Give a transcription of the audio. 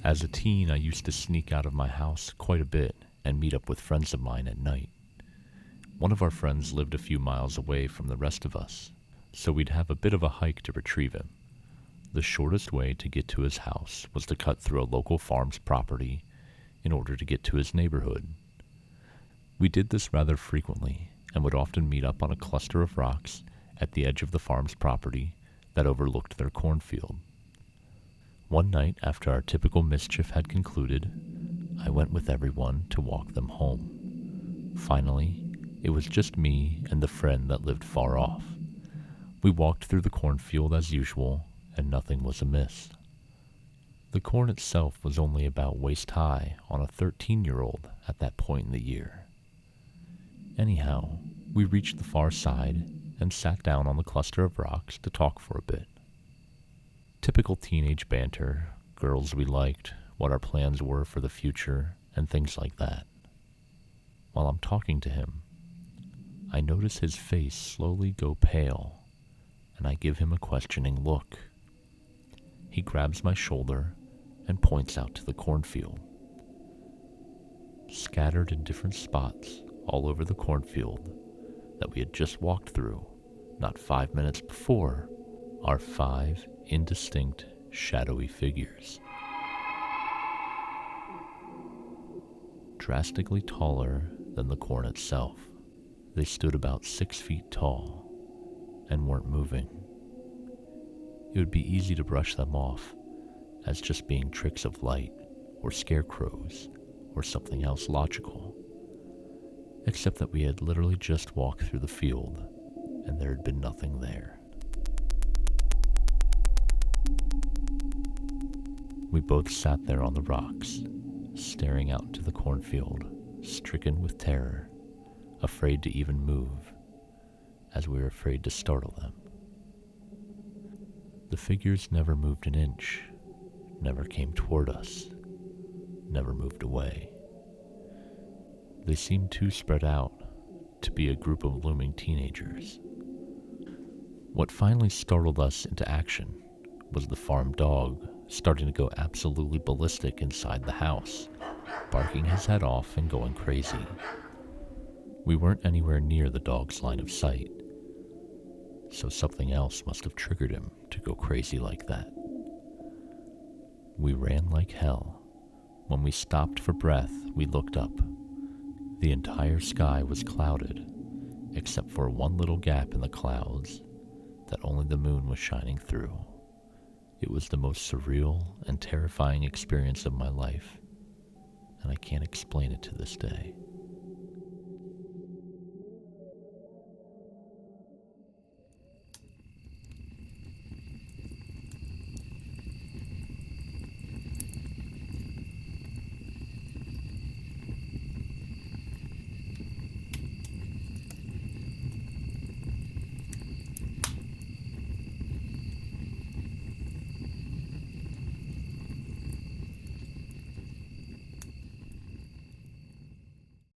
As a teen, I used to sneak out of my house quite a bit and meet up with friends of mine at night. One of our friends lived a few miles away from the rest of us, so we'd have a bit of a hike to retrieve him. The shortest way to get to his house was to cut through a local farm's property in order to get to his neighborhood. We did this rather frequently and would often meet up on a cluster of rocks at the edge of the farm's property that overlooked their cornfield. One night, after our typical mischief had concluded, I went with everyone to walk them home. Finally, it was just me and the friend that lived far off. We walked through the cornfield as usual, and nothing was amiss. The corn itself was only about waist-high on a 13-year-old at that point in the year. Anyhow, we reached the far side and sat down on the cluster of rocks to talk for a bit. Typical teenage banter, girls we liked, what our plans were for the future, and things like that. While I'm talking to him, I notice his face slowly go pale, and I give him a questioning look. He grabs my shoulder and points out to the cornfield. Scattered in different spots all over the cornfield that we had just walked through, not 5 minutes before, are 5 indistinct, shadowy figures. Drastically taller than the corn itself, they stood about 6 feet tall and weren't moving. It would be easy to brush them off as just being tricks of light or scarecrows or something else logical, except that we had literally just walked through the field and there had been nothing there. We both sat there on the rocks, staring out into the cornfield, stricken with terror, afraid to even move, as we were afraid to startle them. The figures never moved an inch, never came toward us, never moved away. They seemed too spread out to be a group of looming teenagers. What finally startled us into action was the farm dog starting to go absolutely ballistic inside the house, barking his head off and going crazy. We weren't anywhere near the dog's line of sight, so something else must have triggered him to go crazy like that. We ran like hell. When we stopped for breath, we looked up. The entire sky was clouded, except for one little gap in the clouds that only the moon was shining through. It was the most surreal and terrifying experience of my life, and I can't explain it to this day.